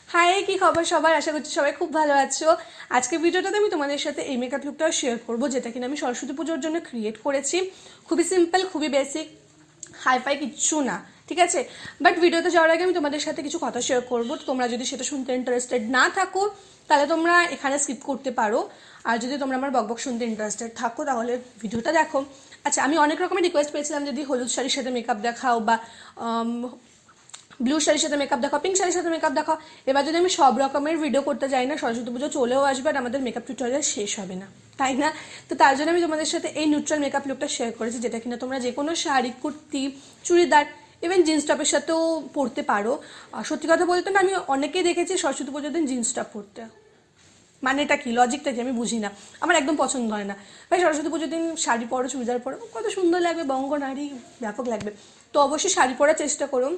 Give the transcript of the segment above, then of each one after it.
High, কি খবর সবার? আশা করছি সবাই খুব ভালো আছো। আজকের ভিডিওটাতে আমি তোমাদের সাথে এই মেকআপ লুকটাও শেয়ার করবো, যেটা কিনা আমি সরস্বতী পুজোর জন্য ক্রিয়েট করেছি। খুবই সিম্পল, খুবই বেসিক, হাইফাই কিচ্ছু না, ঠিক আছে। বাট ভিডিওতে যাওয়ার আগে আমি তোমাদের সাথে কিছু কথা শেয়ার করবো। তো তোমরা যদি সেটা শুনতে ইন্টারেস্টেড না থাকো তাহলে তোমরা এখানে স্কিপ করতে পারো, আর যদি তোমরা আমার বকবক শুনতে ইন্টারেস্টেড থাকো তাহলে ভিডিওটা দেখো। আচ্ছা, আমি অনেক রকমের রিকোয়েস্ট পেয়েছিলাম, যদি হলুদ শাড়ির সাথে মেকআপ দেখাও বা ব্লু শাড়ির সাথে মেকআপ দেখাও, পিঙ্ক শাড়ির সাথে মেকআপ দেখাও। এবার যদি আমি সব রকমের ভিডিও করতে যাই না, সরস্বতী পুজো চলেও আসবে আর আমাদের মেকআপ টিউটোরিয়াল শেষ হবে না, তাই না? তো তার জন্য আমি তোমাদের সাথে এই নিউট্রাল মেকআপ লুকটা শেয়ার করেছি, যেটা কিনা তোমরা যে কোনো শাড়ি, কুর্তি, চুড়িদার, ইভেন জিন্স টপের সাথেও পরতে পারো। সত্যি কথা বলতে না, আমি অনেকেই দেখেছি সরস্বতী পুজোর দিন জিন্স টপ পরতে। মানেটা কি, লজিকটা কি আমি বুঝি না, আমার একদম পছন্দ হয় না। ভাই, সরস্বতী পুজোর দিন শাড়ি পরো, চুড়িদার পরো, কত সুন্দর লাগবে, বঙ্গ নারী, ব্যাপক লাগবে। তো অবশ্যই শাড়ি পরার চেষ্টা করো।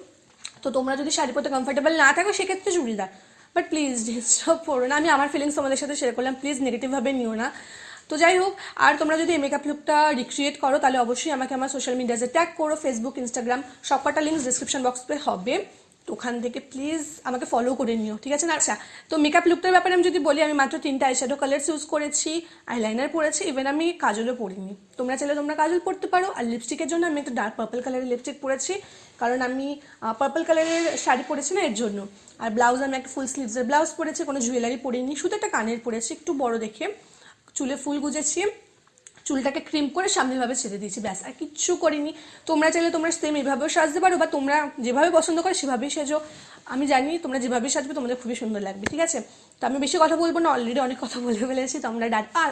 তো তোমরা যদি শাড়ি পরতে কমফর্টেবল না থাকো সেক্ষেত্রে চুড়িদার, বাট প্লিজ জিন্সটপ পরো না। আমি আমার ফিলিংস তোমাদের সাথে শেয়ার করলাম, প্লিজ নেগেটিভভাবে নিও না। তো যাই হোক, আর তোমরা যদি এই মেকআপ লুকটা রিক্রিয়েট করো তাহলে অবশ্যই আমাকে আমার সোশ্যাল মিডিয়াতে ট্যাগ করো, ফেসবুক, ইনস্টাগ্রাম, সবকটা লিঙ্ক ডিসক্রিপশন বক্সে হবে। তো ওখান থেকে প্লিজ আমাকে ফলো করে নিও, ঠিক আছে না? আচ্ছা, তো মেকআপ লুকটার ব্যাপারে আমি যদি বলি, আমি মাত্র 3টা আইশ্যাডো কালার্স ইউজ করেছি, আইলাইনার পরেছি, ইভেন আমি কাজলও পরিনি। তোমরা চাইলে তোমরা কাজল পরতে পারো। আর লিপস্টিকের জন্য আমি একটা ডার্ক পার্পল কালারের লিপস্টিক পরেছি, কারণ আমি পার্পল কালারের শাড়ি পরেছি না, এর জন্য। আর ব্লাউজ আমি একটা ফুল স্লিভসের ব্লাউজ পরেছি, কোনো জুয়েলারি পরিনি, শুধু একটা কানের পরেছি একটু বড় দেখে, চুলে ফুল গুজেছি, চুলটাকে ক্রিম করে সামনেভাবে ছেড়ে দিয়েছি, ব্যাস, আর কিচ্ছু করিনি। তোমরা চাইলে তোমরা সেম এভাবেও সাজতে পারো, বা তোমরা যেভাবে পছন্দ করো সেভাবেই সেজো। আমি জানি তোমরা যেভাবেই সাজবে তোমাদের খুবই সুন্দর লাগবে, ঠিক আছে। তো আমি বেশি কথা বলবো না, অলরেডি অনেক কথা বলে ফেলেছি। তো আমরা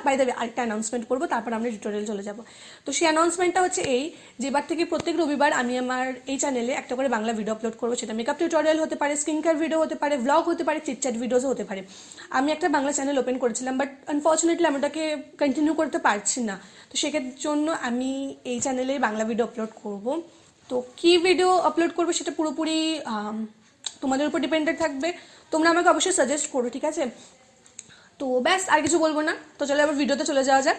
বাই দ্য ওয়ে আরেকটা অ্যানাউন্সমেন্ট করবো, তারপর আমরা টিউটোরিয়াল চলে যাবো। তো সেই অ্যানাউন্সমেন্টটা হচ্ছে এই, যে এবার থেকে প্রত্যেক রবিবার আমি আমার এই চ্যানেলে একটা করে বাংলা ভিডিও আপলোড করবো। সেটা মেকআপ টিউটোরিয়াল হতে পারে, স্কিন কেয়ার ভিডিও হতে পারে, ব্লগ হতে পারে, চিটচ্যাট ভিডিওসও হতে পারে। আমি একটা বাংলা চ্যানেল ওপেন করেছিলাম, বাট আনফর্চুনেটলি আমি ওটাকে কন্টিনিউ করতে পারছি না। তো সেক্ষেত্রে জন্য আমি এই চ্যানেলে বাংলা ভিডিও আপলোড করব। তো কী ভিডিও আপলোড করবো সেটা পুরোপুরি তোমাদের উপর ডিপেন্ডেড থাকবে। তোমরা আমাকে অবশ্যই সাজেস্ট করো, ঠিক আছে। তো ব্যাস, আর কিছু বলবো না। তো চলো আবার ভিডিওতে চলে যাওয়া যাক।